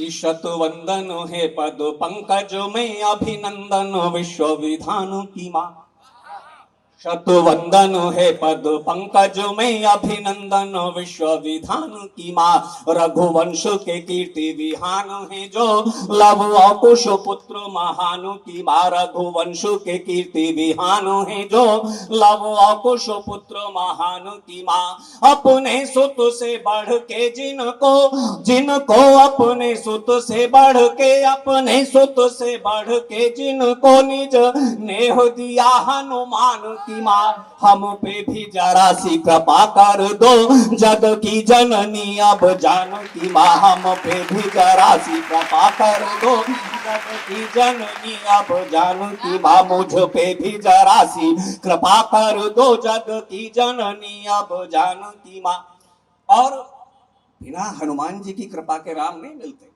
ईशत वंदन है पद पंकज में अभिनंदन विश्व विधान की माँ। शत वंदन है पद पंकज में अभिनंदन विश्व विधान की माँ। रघुवंश के कीर्ति विहान है जो लव कुश पुत्र महान की माँ। रघुवंश के कीर्ति विहान है जो लव कुश पुत्र महान की माँ। अपने सुत से बढ़ के जिनको जिनको अपने सुत से बढ़ के अपने सुत से बढ़ के जिनको निज नेह दिया हनुमान की माँ। हम पे भी जरा सी कृपा कर दो जग की जननी अब जानकी माँ। हम पे भी जरा सी कृपा कर दो जग की जननी अब जानकी माँ। मुझ पे भी जरा सी कृपा कर दो जग की जननी अब जानकी माँ। और बिना हनुमान जी की कृपा के राम नहीं मिलते।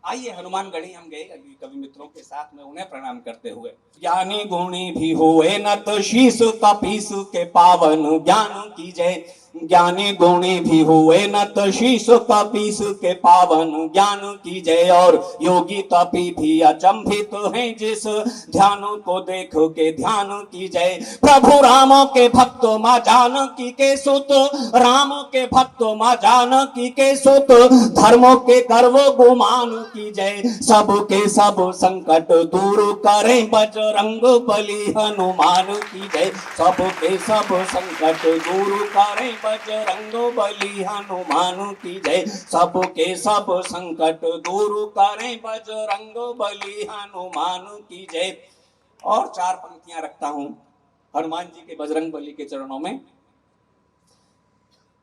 आइए हनुमान गढ़ी हम गए कवि मित्रों के साथ में, उन्हें प्रणाम करते हुए। ज्ञानी गुणी भी हुए न तो शीश कपीस के पावन ज्ञान की जय। ज्ञानी गुणी भी हुए न तो शीश कपीस के पावन ज्ञान की जय। और योगी तपी भी अचंभित हैं जिस ध्यान को देख के ध्यान की जय। प्रभु राम के भक्त माँ जानकी के सुत राम के भक्त माँ जानकी के सुत धर्मों के गर्व गुमान की जय। सबके सब संकट दूर करें बजरंग बली हनुमान की जय। सबके सब संकट दूर करें बजरंग बली हनुमान की जय। सबके सब संकट दूर करें बजरंग बली हनुमान की जय। और चार पंक्तियां रखता हूं हनुमान जी के बजरंग बली के चरणों में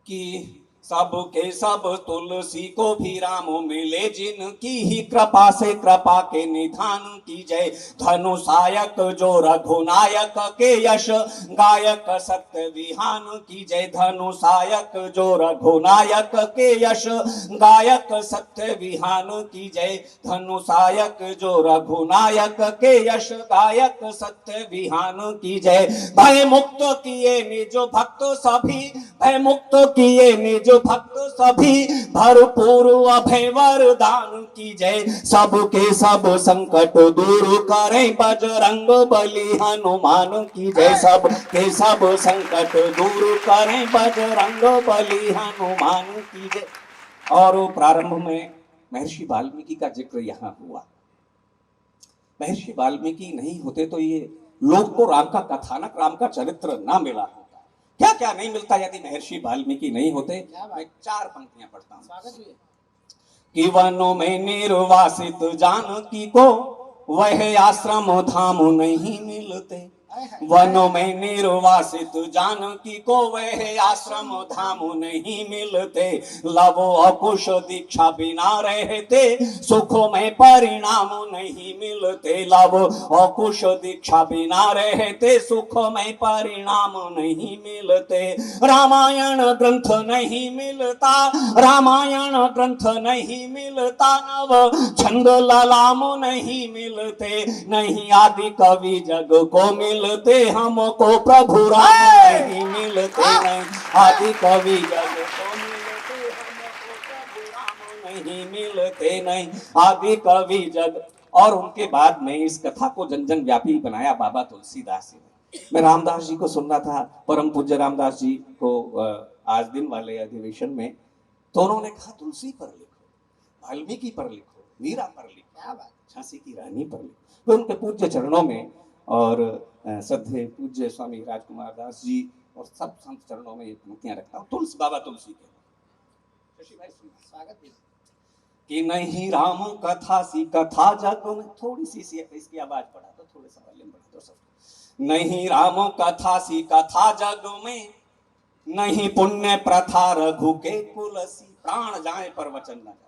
कि सबके सब तुलसी को भी राम मिले जिनकी ही कृपा से कृपा के निधान की जय। धनुषायक जो रघुनायक के यश गायक सत्य विहान की जय। धनुषायक जो रघुनायक के यश गायक सत्य विहान की जय। धनुषायक जो रघुनायक के यश गायक सत्य विहान की जय। भय मुक्त किए निज भक्त सभी भय मुक्त किए निज भक्त सभी भरपूर अभय वरदान की जय। सबके सब संकट दूर करें बजरंग बली हनुमान की जय। सबके सब संकट दूर करें बजरंग बली हनुमान की जय। और प्रारंभ में महर्षि वाल्मीकि का जिक्र यहाँ हुआ। महर्षि वाल्मीकि नहीं होते तो ये लोग को राम का कथानक राम का चरित्र ना मिला। क्या क्या नहीं मिलता यदि महर्षि वाल्मीकि नहीं होते। मैं चार पंक्तियां पढ़ता हूं कि वनों में निर्वासित जानकी को वह आश्रम धाम नहीं मिलते। वनों में निर्वासित जानकी को वह आश्रम धाम नहीं मिलते। लव कुश दीक्षा बिना रहते सुखों में परिणाम नहीं मिलते। लव कुश दीक्षा बिना रहते सुखों में परिणाम नहीं मिलते। रामायण ग्रंथ नहीं मिलता रामायण ग्रंथ नहीं मिलता। नव छंद ललाम नहीं मिलते। नहीं आदि कवि जग को मिलते हमको प्रभु राम नहीं मिलते। नहीं आदि कवि जग को मिलते हमको प्रभु राम नहीं मिलते। नहीं आदि कवि जग। और उनके बाद में इस कथा को जन जन व्यापी बनाया बाबा तुलसीदास जी ने। मैं रामदास जी को सुन रहा था, परम पूज्य रामदास जी को आज दिन वाले अधिवेशन में, तो उन्होंने कहा तुलसी पर लिखो, वाल्मीकि पर लिखो, मीरा पर लिखो, झांसी की रानी पर लिखो। तो उनके पूज्य चरणों में और श्रद्धेय पूज्य स्वामी राजकुमार दास जी और सब संत चरणों में ये पंक्तियां रखता हूँ तुलसी बाबा तुलसी के। शशि भाई स्वागत है कि नहीं राम कथा सी कथा जग में। थोड़ी सी इसकी आवाज बढ़ा दो, थोड़े सा वॉल्यूम बढ़ा दो सब। नहीं राम कथा सी कथा जग में नहीं पुण्य प्रथा रघु के कुलसी। प्राण जाए पर वचन न जाए।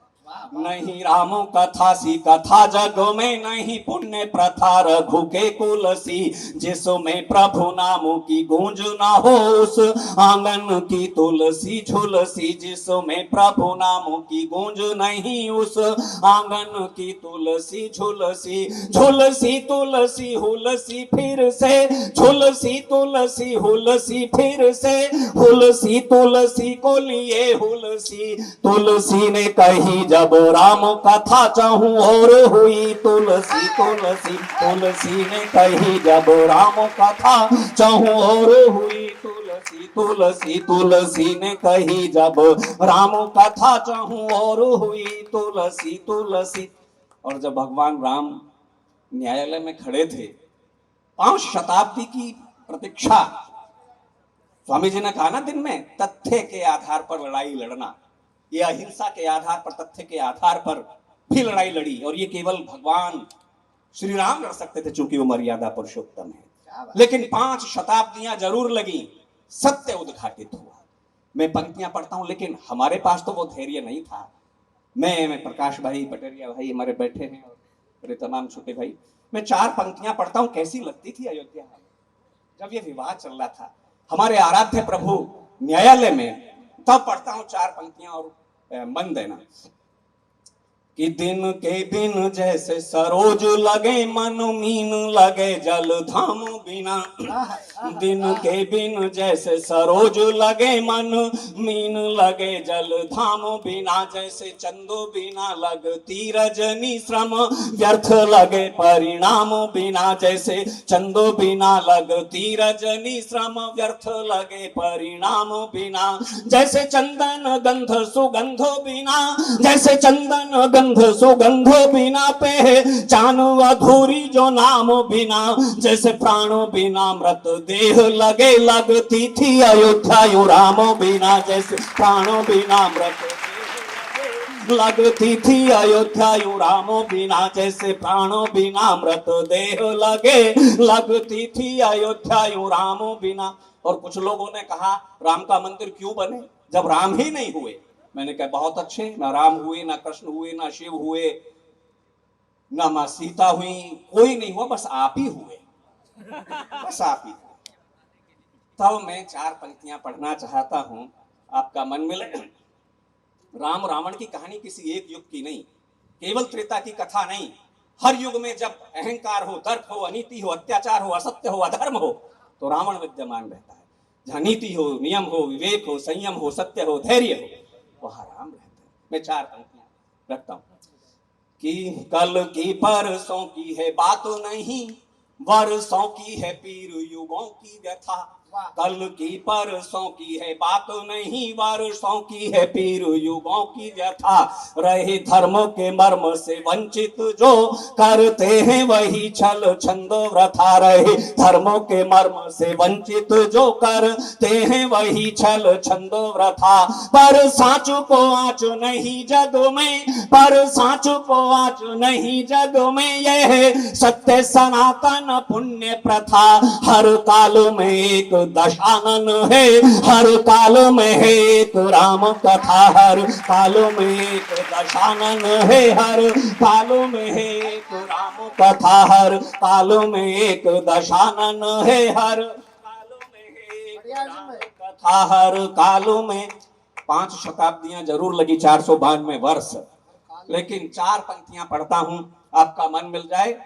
नहीं राम कथा सी कथा जग में नहीं पुण्य प्रथा रघु के कुलसी। जिसमें प्रभु नामों की गूंज ना हो उस आंगन की तुलसी झुलसी। जिसमें प्रभु नामों की गूंज नहीं उस आंगन की तुलसी झुलसी। झुलसी तुलसी हुलसी फिर से झुलसी तुलसी हुलसी फिर से। हुलसी तुलसी को लिए हुलसी तुलसी ने कही जब राम कथा चहु और हुई, तुलसी तुलसी तुलसी ने कही जब राम कथा चहु और हुई, तुलसी तुलसी तुलसी ने कही जब राम कथा चहु और हुई, तुलसी तुलसी। और जब भगवान राम न्यायालय में खड़े थे, 5 शताब्दी की प्रतीक्षा, स्वामी जी ने कहा ना दिन में, तथ्य के आधार पर लड़ाई लड़ना, ये अहिंसा के आधार पर, तथ्य के आधार पर भी लड़ाई लड़ी, और ये केवल भगवान श्री राम लड़ सकते थे चूंकि वो मर्यादा पुरुषोत्तम है। लेकिन 5 शताब्दियां जरूर लगी, सत्य उद्घाटित हुआ। मैं पंक्तियां पढ़ता हूं, लेकिन हमारे पास तो वो धैर्य नहीं था। मैं प्रकाश भाई, पटेरिया भाई हमारे बैठे हैं, और मेरे तमाम छोटे भाई, मैं 4 पंक्तियां पढ़ता हूं। कैसी लगती थी अयोध्या में जब ये विवाद चल रहा था हमारे आराध्य प्रभु न्यायालय में, तब पढ़ता हूं 4 पंक्तियां, और मन देना कि दिन के बिन जैसे सरोज लगे, मन मीन लगे जल धाम बिना। दिन के बिन जैसे सरोज लगे, मन मीन लगे जल धाम बिना। जैसे चंदो बिना लगती रजनी, श्रम व्यर्थ लगे परिणाम बिना। जैसे चंदो बिना लगती रजनी, श्रम व्यर्थ लगे परिणाम बिना। जैसे चंदन गंध सुगंधो बिना, जैसे चंदन गंध सुगंधो बिना, पहचान अधूरी जो नाम बिना। जैसे प्राणों बिना मृत देह लगे, लगती थी अयोध्या यू राम बिना। जैसे प्राणों बिना मृत लगती थी अयोध्या यू राम बिना। जैसे प्राणों बिना मृत देह लगे, लगती थी अयोध्या यू राम बिना। और कुछ लोगों ने कहा राम का मंदिर क्यों बने जब राम ही नहीं हुए। मैंने कहा बहुत अच्छे, ना राम हुए, ना कृष्ण हुए, ना शिव हुए, ना मां सीता हुई, कोई नहीं हुआ, बस आप ही हुए, बस आप ही। तब मैं 4 पंक्तियां पढ़ना चाहता हूं, आपका मन मिले। राम रावण की कहानी किसी एक युग की नहीं, केवल त्रेता की कथा नहीं। हर युग में जब अहंकार हो, दर्प हो, अनीति हो, अत्याचार हो, असत्य हो, अधर्म हो, तो रावण विद्यमान रहता है। जहां नीति हो, नियम हो, विवेक हो, संयम हो, सत्य हो, धैर्य हो, वहां राम रहता है। मैं 4 पंक्तियां रखता हूं कि कल की परसों की है बात नहीं, वर्षों की है पीर युगों की व्यथा। कल की परसों की है बात नहीं, वर्षों की है पीर युगों की व्यथा। रहे धर्म के मर्म से वंचित जो, करते हैं वही छल छंद व्रथा। रहे धर्म के मर्म से वंचित जो, करते हैं वही छल छंद व्रथा। पर साचु को आँच नहीं जग में, पर साचु को आँच नहीं जग में, यह सत्य सनातन पुण्य प्रथा। हर काल में एक दशानन है, हर काल में है एक राम कथा। हर काल में एक दशानन है, हर काल में है एक राम कथा। हर काल में एक दशानन है, हर काल में है एक राम कथा। हर काल में 5 शताब्दियां जरूर लगी, 492 वर्ष, लेकिन 4 पंक्तियां पढ़ता हूं, आपका मन मिल जाए।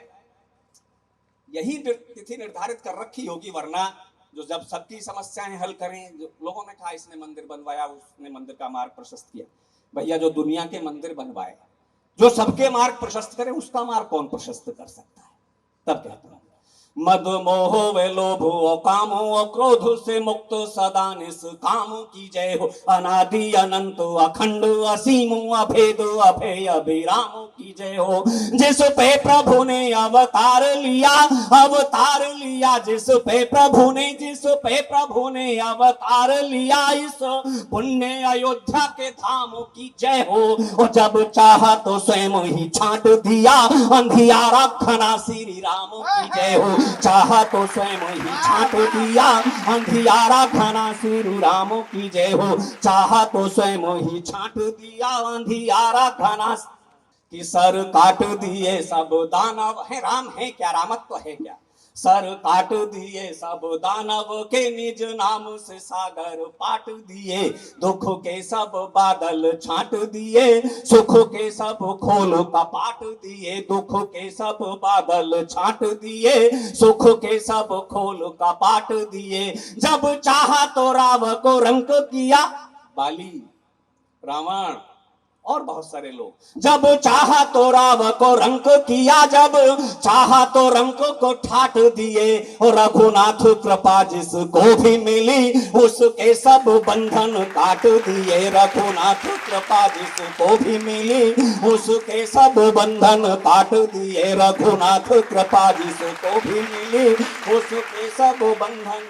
यही तिथि निर्धारित कर रखी होगी, वरना जो जब सबकी समस्याएं हल करें, जो लोगों ने कहा इसने मंदिर बनवाया, उसने मंदिर का मार्ग प्रशस्त किया। भैया जो दुनिया के मंदिर बनवाए, जो सबके मार्ग प्रशस्त करे, उसका मार्ग कौन प्रशस्त कर सकता है। तब कहता हूं मद मोह वे लोभ और काम और क्रोध से मुक्त सदा निष्काम की जय हो। अनादि अनंत अखंड असीम अभेद अभेय अभिराम की जय हो। जिस पे प्रभु ने अवतार लिया, अवतार लिया, जिस पे प्रभु ने अवतार लिया, इस पुण्य अयोध्या के धाम की जय हो। और जब चाहा तो स्वयं ही छांट दिया, अंधियारा घना श्री राम की जय हो। चाहा तो स्वयं ही छांट दिया, अंधियारा घना श्री राम की जय हो। चाहा तो स्वयं ही छांट दिया, अंधियारा घना कि सर काट दिए सब दानव। है राम है क्या, रामत्व है क्या। सर काट दिए सब दानव के, निज नाम से सागर पाट दिए। दुख के सब बादल छाट दिए, सुख के सब खोल कपाट दिए। दुख के सब बादल छाट दिए, सुख के सब खोल कपाट दिए। जब चाहा तो राव को रंक किया, बाली रावण और बहुत सारे लोग। जब चाहा तो राव को रंक किया, जब चाहा तो रंक को ठाट दिए, और रघुनाथ कृपा जिसको भी मिली उसके सब बंधन काट दिए। रघुनाथ कृपा जिसको भी मिली उसके सब बंधन काट दिए। रघुनाथ कृपा जिसको भी मिली उसके सब बंधन